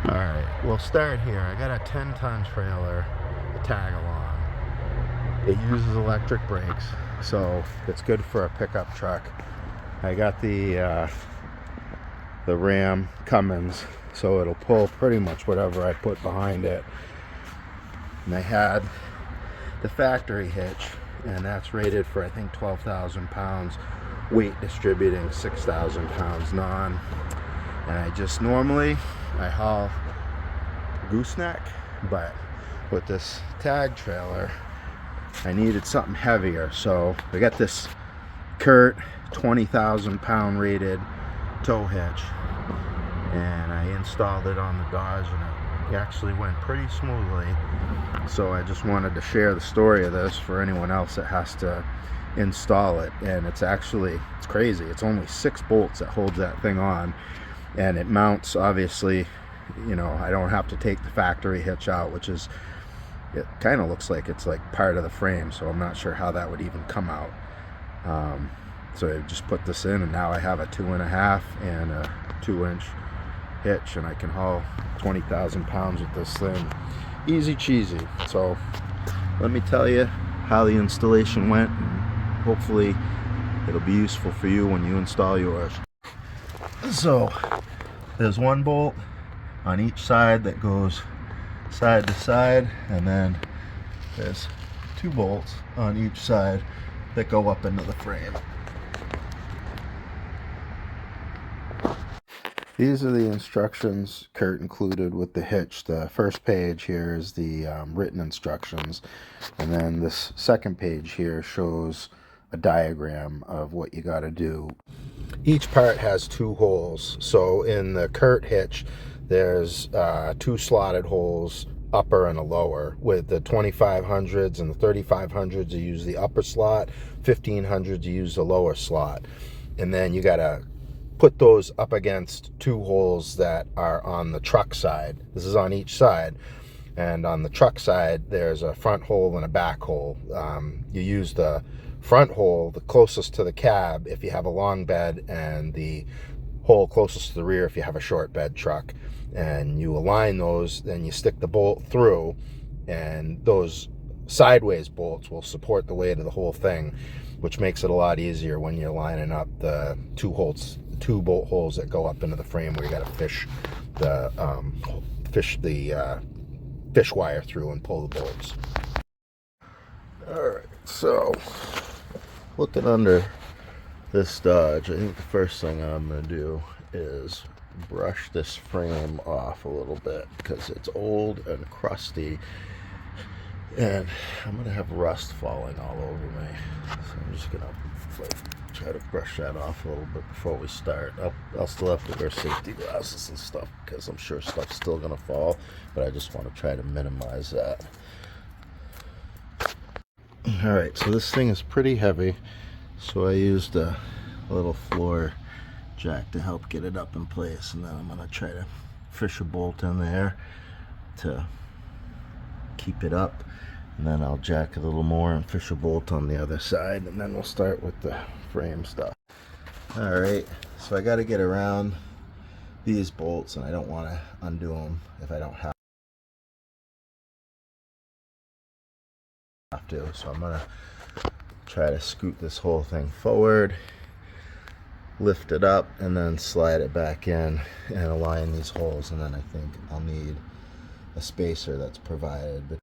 Alright, we'll start here. I got a 10-ton trailer, tag along. It uses electric brakes, so it's good for a pickup truck. I got the Ram Cummins, so it'll pull pretty much whatever I put behind it. And I had the factory hitch, and that's rated for I think 12,000 pounds, weight distributing 6,000 pounds non. And I just normally I haul gooseneck, but with this tag trailer I needed something heavier, so I got this CURT 20,000 pound rated tow hitch, and I installed it on the Dodge, and it actually went pretty smoothly. So I just wanted to share the story of this for anyone else that has to install it. And it's crazy. It's only 6 bolts that holds that thing on, and it mounts, obviously, you know, I don't have to take the factory hitch out, which is, it kind of looks like it's like part of the frame, so I'm not sure how that would even come out. So I just put this in, and now I have a 2.5 and a 2-inch hitch, and I can haul 20,000 pounds with this thing easy cheesy. So let me tell you how the installation went, and hopefully it'll be useful for you when you install yours. So there's 1 bolt on each side that goes side to side, and then there's 2 bolts on each side that go up into the frame. These are the instructions CURT included with the hitch. The first page here is the written instructions, and then this second page here shows a diagram of what you got to do. Each part has 2 holes. So in the CURT hitch, there's 2 slotted holes, upper and a lower. With the 2500s and the 3500s, you use the upper slot. 1500s, you use the lower slot. And then you got to put those up against 2 holes that are on the truck side. This is on each side. And on the truck side, there's a front hole and a back hole. You use the front hole, the closest to the cab, if you have a long bed, and the hole closest to the rear if you have a short bed truck. And you align those, then you stick the bolt through, and those sideways bolts will support the weight of the whole thing, which makes it a lot easier when you're lining up the 2 bolt holes that go up into the frame, where you got to fish the fish wire through and pull the bolts. Alright, so looking under this Dodge, I think the first thing I'm going to do is brush this frame off a little bit, because it's old and crusty, and I'm going to have rust falling all over me. So I'm just going to try to brush that off a little bit before we start. I'll still have to wear safety glasses and stuff, because I'm sure stuff's still going to fall, but I just want to try to minimize that. Alright, so this thing is pretty heavy, so I used a little floor jack to help get it up in place, and then I'm going to try to fish a bolt in there to keep it up, and then I'll jack a little more and fish a bolt on the other side, and then we'll start with the frame stuff. Alright, so I got to get around these bolts, and I don't want to undo them if I don't have to, so I'm going to try to scoot this whole thing forward, lift it up, and then slide it back in and align these holes. And then I think I'll need a spacer that's provided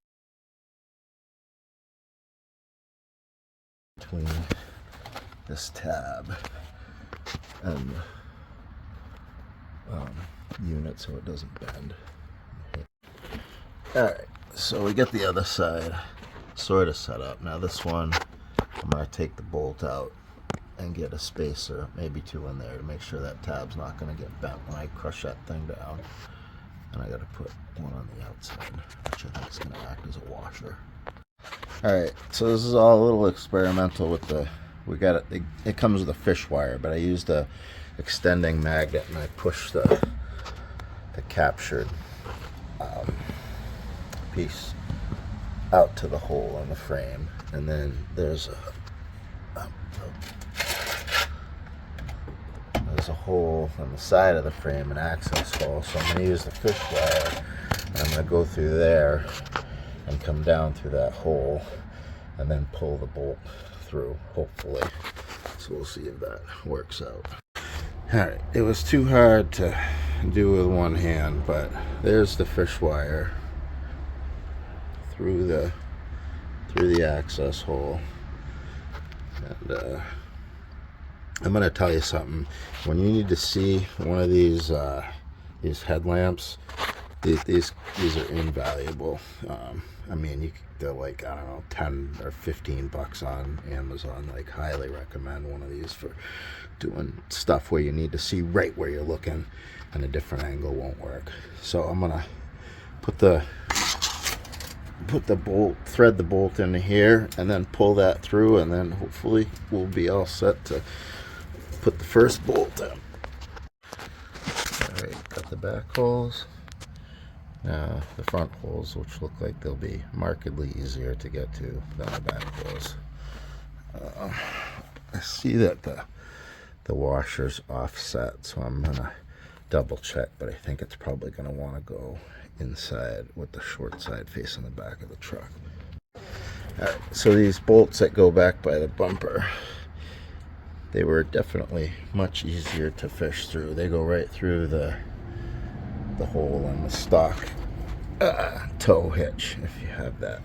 between this tab and the unit so it doesn't bend. Alright, so we get the other side sort of set up. Now this one, I'm going to take the bolt out and get a spacer, maybe 2 in there, to make sure that tab's not going to get bent when I crush that thing down. And I got to put one on the outside, which I think is going to act as a washer. Alright, so this is all a little experimental with the, it comes with a fish wire, but I used a extending magnet, and I pushed the captured piece out to the hole in the frame, and then there's a there's a hole on the side of the frame, an access hole. So I'm going to use the fish wire. I'm going to go through there and come down through that hole and then pull the bolt through, hopefully. So we'll see if that works out. Alright, it was too hard to do with one hand, but there's the fish wire through the access hole. And I'm gonna tell you something. When you need to see one of these headlamps, these are invaluable. I mean, they're like, I don't know, 10 or 15 bucks on Amazon. Like, highly recommend one of these for doing stuff where you need to see right where you're looking and a different angle won't work. So I'm gonna put the bolt, thread the bolt into here, and then pull that through, and then hopefully we'll be all set to put the first bolt in. Alright, got the back holes. Now the front holes, which look like they'll be markedly easier to get to than the back holes. I see that the washer's offset, so I'm gonna double check, but I think it's probably gonna want to go inside with the short side facing the back of the truck. Alright, so these bolts that go back by the bumper, they were definitely much easier to fish through. They go right through the hole in the stock tow hitch, if you have that.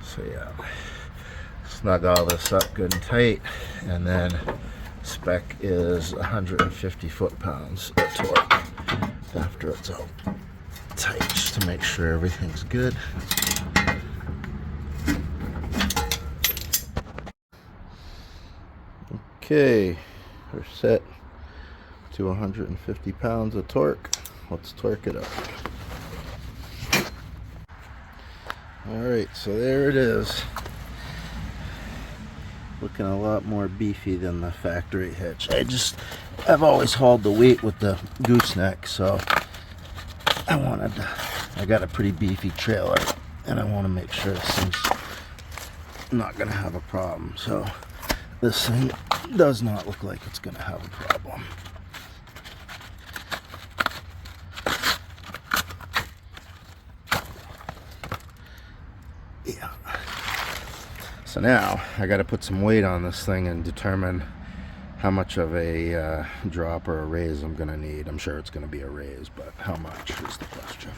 So yeah, snug all this up good and tight, and then spec is 150 foot-pounds of torque after it's all tight, just to make sure everything's good. Okay, we're set to 150 pounds of torque. Let's torque it up. Alright, so there it is. Looking a lot more beefy than the factory hitch. I've always hauled the weight with the gooseneck, so I got a pretty beefy trailer, and I want to make sure this thing's not going to have a problem. So this thing does not look like it's going to have a problem. Yeah. So now I got to put some weight on this thing and determine how much of a drop or a raise I'm going to need. I'm sure it's going to be a raise, but how much is the question.